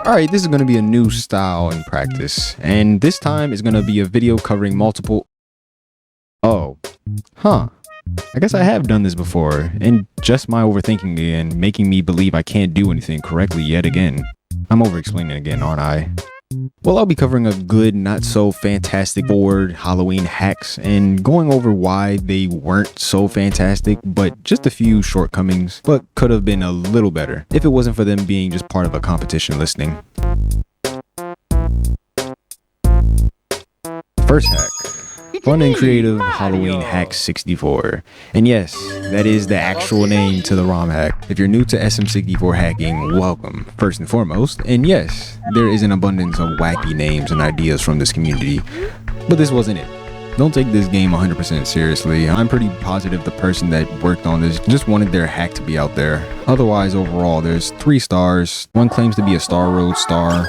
Alright, this is going to be a new style in practice, and this time is going to be a video covering multiple... Oh, huh. I guess I have done this before, and just my overthinking and making me believe I can't do anything correctly yet again. I'm over-explaining again, aren't I? Well, I'll be covering a good, not so fantastic 4 Halloween hacks and going over why they weren't so fantastic, but just a few shortcomings, but could have been a little better if it wasn't for them being just part of a competition listing. First hack. Fun and creative Halloween hack 64. And yes, that is the actual name to the ROM hack. If you're new to SM64 hacking, welcome, first and foremost. And yes, there is an abundance of wacky names and ideas from this community, but this wasn't it. Don't take this game 100% seriously. I'm pretty positive the person that worked on this just wanted their hack to be out there. Otherwise, overall, there's 3 stars. One claims to be a Star Road star.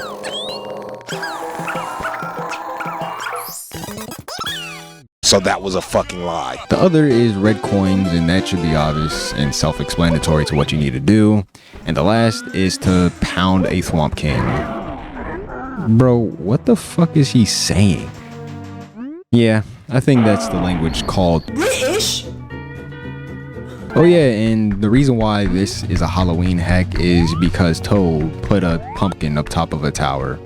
So that was a fucking lie. The other is red coins, and that should be obvious and self-explanatory to what you need to do. And the last is to pound a Thwomp King. Bro, what the fuck is he saying? Yeah, I think that's the language called British. Oh yeah, and the reason why this is a Halloween hack is because Toad put a pumpkin up top of a tower.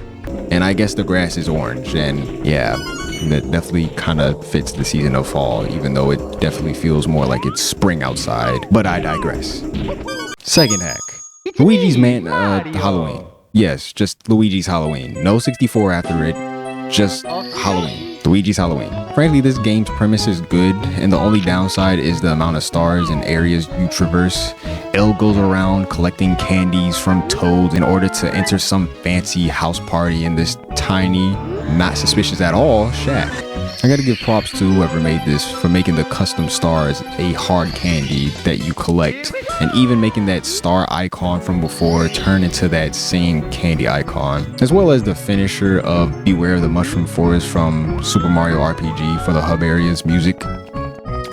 And I guess the grass is orange, and yeah, that definitely kind of fits the season of fall, even though it definitely feels more like it's spring outside. But I digress. Second hack. Luigi's Halloween. Yes, just Luigi's Halloween. No 64 after it, just Halloween. Luigi's Halloween. Frankly, this game's premise is good, and the only downside is the amount of stars and areas you traverse. Elle goes around collecting candies from Toads in order to enter some fancy house party in this tiny, not suspicious at all, shack. I gotta give props to whoever made this for making the custom stars a hard candy that you collect, and even making that star icon from before turn into that same candy icon, as well as the finisher of Beware of the Mushroom Forest from Super Mario RPG for the hub areas music.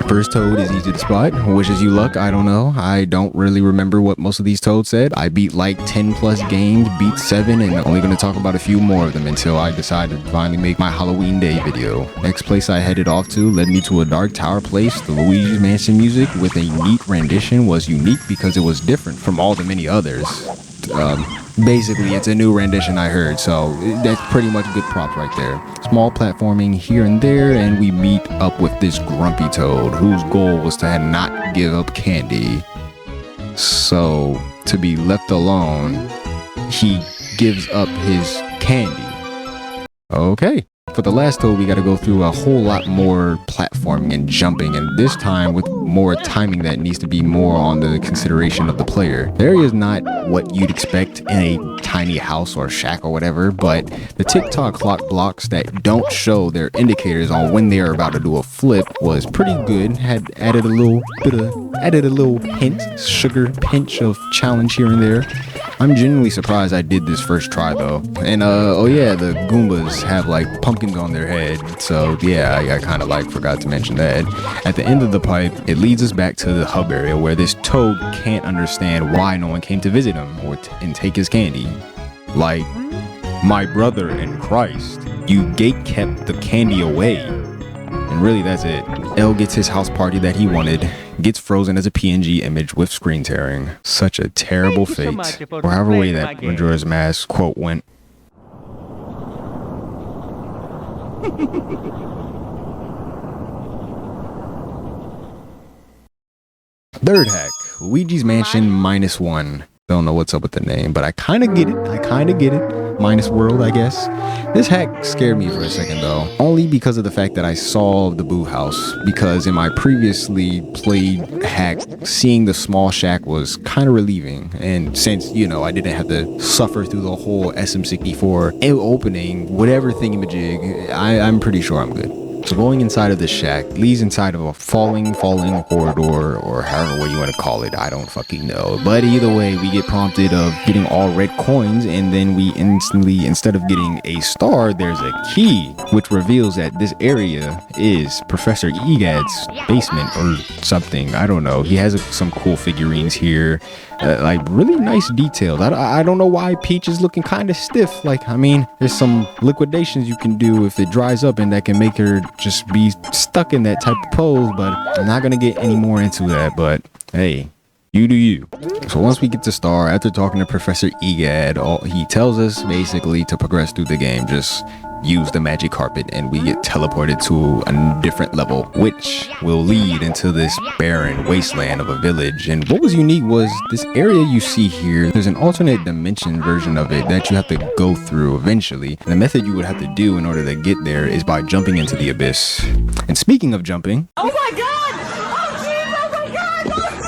First Toad is easy to spot. Wishes you luck, I don't know. I don't really remember what most of these Toads said. I beat like 10 plus games, beat 7, and only gonna talk about a few more of them until I decide to finally make my Halloween Day video. Next place I headed off to led me to a dark tower place. The Luigis Mansion music with a neat rendition was unique because it was different from all the many others. Basically, it's a new rendition I heard, so that's pretty much good props right there. Small platforming here and there, and we meet up with this grumpy Toad, whose goal was to not give up candy. So, to be left alone, he gives up his candy. Okay. For the last Toad, we gotta go through a whole lot more platforming and jumping, and this time with more timing that needs to be more on the consideration of the player. The area is not what you'd expect in a tiny house or shack or whatever, but the tick-tock clock blocks that don't show their indicators on when they're about to do a flip was pretty good. Had added a little hint, sugar pinch of challenge here and there. I'm genuinely surprised I did this first try though. And oh yeah, the Goombas have like pumpkins on their head. So yeah, I kind of like forgot to mention that. At the end of the pipe, it leads us back to the hub area where this Toad can't understand why no one came to visit him or and take his candy. Like, my brother in Christ, you gate-kept the candy away. And really that's it. Elle gets his house party that he wanted, gets frozen as a PNG image with screen tearing. Such a terrible fate. Or however way that Majora's Mask quote went. Third hack, Luigi's Mansion -1. Don't know what's up with the name, but I kind of get it. Minus world, I guess. This hack scared me for a second though, only because of the fact that I saw the Boo House, because in my previously played hack, seeing the small shack was kind of relieving, and since, you know, I didn't have to suffer through the whole SM64 opening, whatever thingamajig, I'm pretty sure I'm good. So going inside of the shack leads inside of a falling corridor, or however way you want to call it. I don't fucking know. But either way, we get prompted of getting all red coins, and then we instantly, instead of getting a star, there's a key, which reveals that this area is Professor Egad's basement or something. I don't know. He has some cool figurines here. Like really nice details. I don't know why Peach is looking kind of stiff. Like, I mean, there's some liquidations you can do if it dries up, and that can make her just be stuck in that type of pose, but I'm not gonna get any more into that. But hey, you do you. So once we get to Star, after talking to Professor Egad, he tells us basically to progress through the game, just use the magic carpet, and we get teleported to a different level, which will lead into this barren wasteland of a village. And what was unique was this area you see here, there's an alternate dimension version of it that you have to go through eventually. And the method you would have to do in order to get there is by jumping into the abyss. And speaking of jumping, oh my god!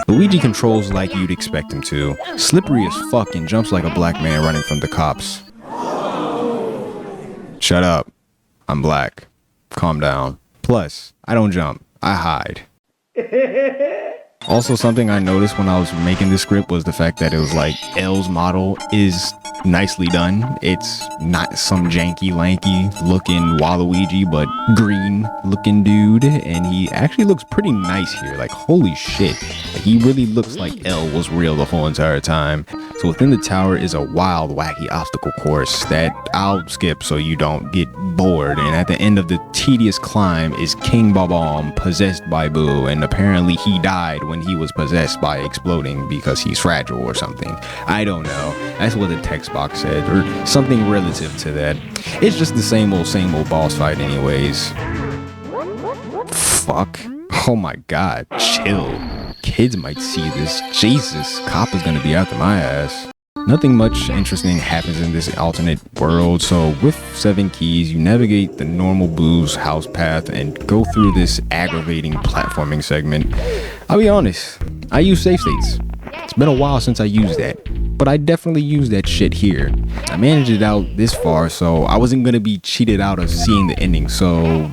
Luigi controls like you'd expect him to. Slippery as fuck and jumps like a black man running from the cops. Shut up. I'm black. Calm down. Plus, I don't jump. I hide. Also, something I noticed when I was making this script was the fact that it was like L's model is nicely done. It's not some janky lanky looking Waluigi, but green looking dude, and he actually looks pretty nice here. Like, holy shit, like, he really looks like L was real the whole entire time. So within the tower is a wild, wacky obstacle course that I'll skip so you don't get bored. And at the end of the tedious climb is King Bob-omb possessed by Boo, and apparently he died when he was possessed by exploding because he's fragile or something. I don't know. That's what the text box said, or something relative to that. It's just the same old boss fight anyways. Fuck. Oh my god. Chill. Kids might see this. Jesus, cop is gonna be after my ass. Nothing much interesting happens in this alternate world, so with 7 keys, you navigate the normal Boo's house path and go through this aggravating platforming segment. I'll be honest, I use save states. It's been a while since I used that, but I definitely used that shit here. I managed it out this far, so I wasn't gonna be cheated out of seeing the ending, so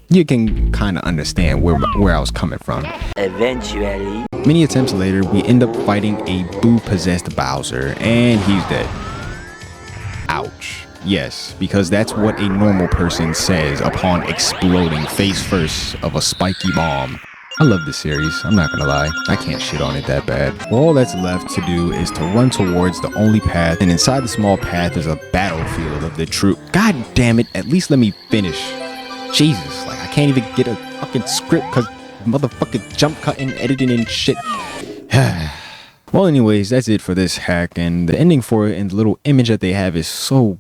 you can kind of understand where I was coming from. Eventually. Many attempts later, we end up fighting a Boo-possessed Bowser, and he's dead. Ouch. Yes, because that's what a normal person says upon exploding face first of a spiky bomb. I love this series, I'm not gonna lie. I can't shit on it that bad. All that's left to do is to run towards the only path, and inside the small path is a battlefield of the true. God damn it, at least let me finish. Jesus, like I can't even get a fucking script because motherfucking jump cutting, editing and shit. Well, anyways, that's it for this hack, and the ending for it and the little image that they have is so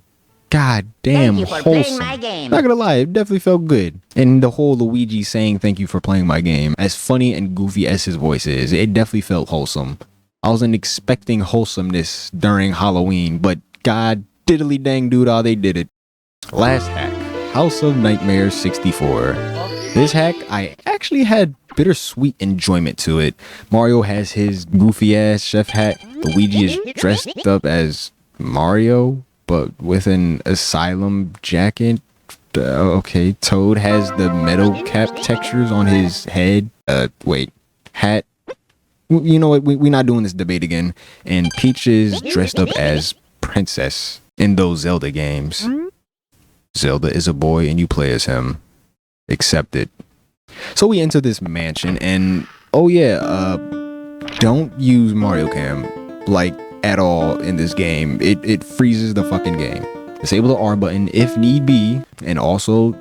goddamn wholesome. Not gonna lie, it definitely felt good. And the whole Luigi saying thank you for playing my game, as funny and goofy as his voice is, it definitely felt wholesome. I wasn't expecting wholesomeness during Halloween, but god diddly dang doodah, they did it. Last hack. House of Nightmares 64. This hack, I actually had bittersweet enjoyment to it. Mario has his goofy ass chef hat. Luigi is dressed up as Mario, but with an asylum jacket. Okay, Toad has the metal cap textures on his head. Hat. You know what? We're not doing this debate again. And Peach is dressed up as Princess in those Zelda games. Zelda is a boy and you play as him. Accept it. So we enter this mansion and oh yeah, don't use Mario Cam like at all in this game. It freezes the fucking game. Disable the R button if need be, and also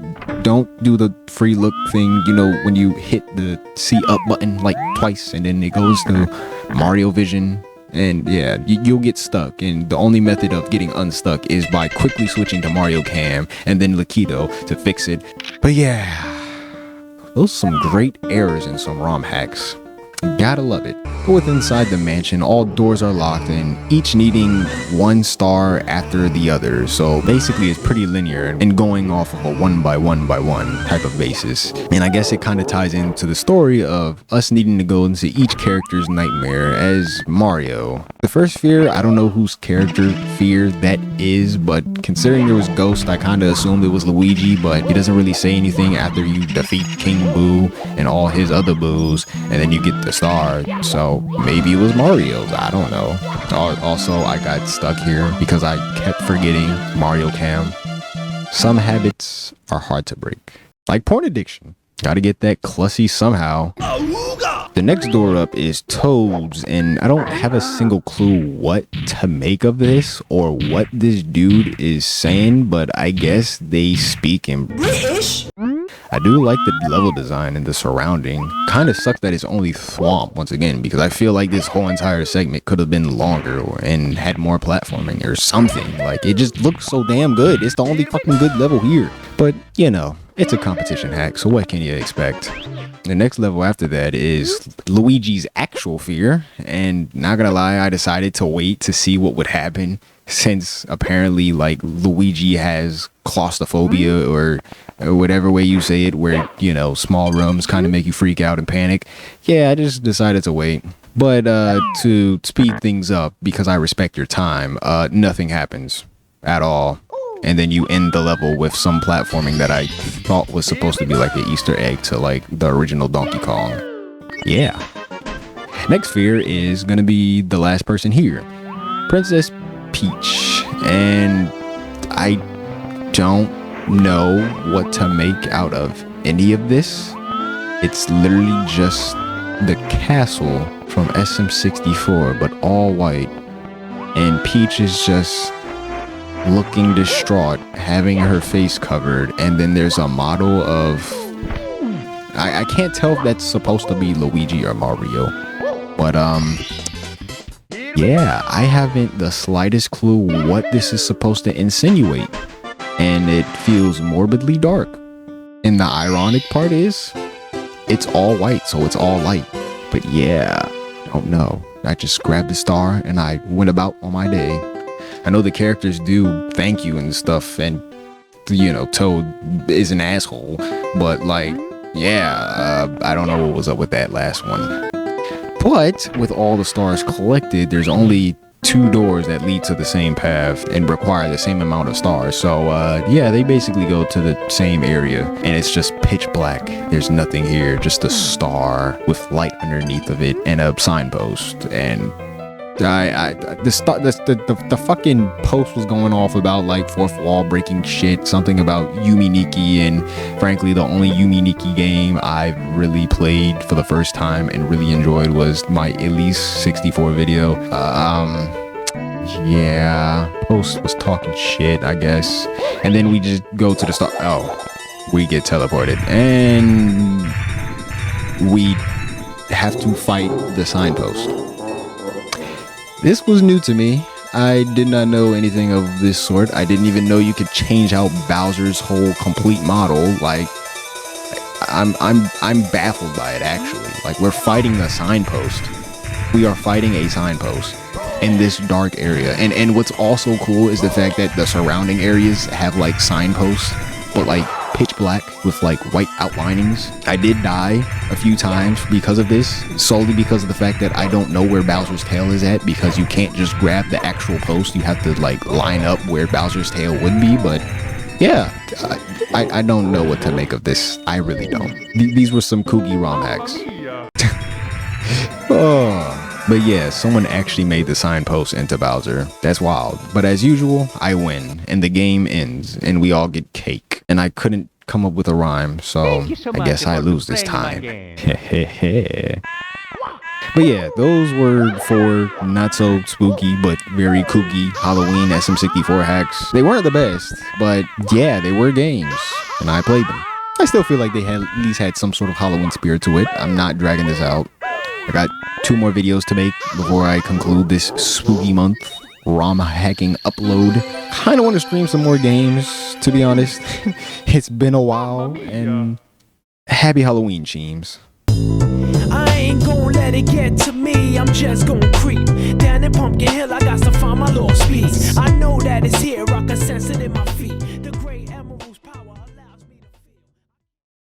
don't do the free look thing, you know, when you hit the C up button like twice and then it goes to Mario Vision. And yeah, you'll get stuck, and the only method of getting unstuck is by quickly switching to Mario Cam and then Lakido to fix it. But yeah, those are some great errors in some ROM hacks. Gotta love it. But with inside the mansion, all doors are locked and each needing 1 star after the other. So basically it's pretty linear and going off of a 1 by 1 by 1 type of basis. And I guess it kind of ties into the story of us needing to go into each character's nightmare as Mario. The first fear, I don't know whose character fear that is, but considering there was Ghost, I kind of assumed it was Luigi, but he doesn't really say anything after you defeat King Boo and all his other boos, and then you get the star. So maybe it was Mario's, I don't know. Also, I got stuck here because I kept forgetting Mario Cam. Some habits are hard to break, like porn addiction. Gotta get that clussy somehow. The next door up is Toad's, and I don't have a single clue what to make of this or what this dude is saying, but I guess they speak in British. I do like the level design and the surrounding. Kind of sucks that it's only Thwomp once again, because I feel like this whole entire segment could have been longer and had more platforming or something. Like, it just looks so damn good. It's the only fucking good level here. But, you know, it's a competition hack, so what can you expect? The next level after that is Luigi's actual fear, and not gonna lie, I decided to wait to see what would happen, since apparently like Luigi has claustrophobia or whatever way you say it, where, you know, small rooms kind of make you freak out and panic. Yeah, I just decided to wait. But to speed things up, because I respect your time, nothing happens at all. And then you end the level with some platforming that I thought was supposed to be like an Easter egg to like the original Donkey Kong. Yeah. Next fear is gonna be the last person here, Princess Peach. And I don't know what to make out of any of this. It's literally just the castle from SM64, but all white. And Peach is just looking distraught, having her face covered, and then there's a model of I can't tell if that's supposed to be Luigi or Mario, but yeah, I haven't the slightest clue what this is supposed to insinuate, and it feels morbidly dark. And the ironic part is it's all white, so it's all light. But yeah, I don't know, I just grabbed the star and I went about on my day. I know the characters do thank you and stuff, and, you know, Toad is an asshole, but like, yeah, I don't know what was up with that last one. But with all the stars collected, there's only 2 doors that lead to the same path and require the same amount of stars. So yeah, they basically go to the same area, and it's just pitch black. There's nothing here, just a star with light underneath of it and a signpost. And the fucking post was going off about like fourth wall breaking shit, something about Yumi Nikki, and frankly the only Yumi Nikki game I've really played for the first time and really enjoyed was my Elise 64 video. Yeah, post was talking shit, I guess, and then we just go to the start. Oh, we get teleported and we have to fight the signpost. This was new to me. I did not know anything of this sort. I didn't even know you could change out Bowser's whole complete model. Like, I'm baffled by it, actually. Like, we're fighting a signpost. We are fighting a signpost in this dark area. And what's also cool is the fact that the surrounding areas have like signposts, but like pitch black with like white outlinings. I did die a few times because of this, solely because of the fact that I don't know where Bowser's tail is at, because you can't just grab the actual post, you have to like line up where Bowser's tail would be. But yeah, I don't know what to make of this. I really don't. These were some kooky ROM hacks. Oh, but yeah, someone actually made the signpost into Bowser. That's wild. But as usual, I win and the game ends and we all get cake. And I couldn't come up with a rhyme, so I guess I lose this time. But yeah, those were 4 not so spooky but very kooky Halloween SM64 hacks. They weren't the best, but yeah, they were games and I played them. I still feel like they had at least had some sort of Halloween spirit to it. I'm not dragging this out. I got 2 more videos to make before I conclude this spooky month ROM hacking upload. Kind of want to stream some more games, to be honest. It's been a while, and happy Halloween, Cheems. I ain't gonna let let it get to me, I'm just gonna creep down in Pumpkin Hill. I got to find my lost piece. I know that it's here, I can sense it in my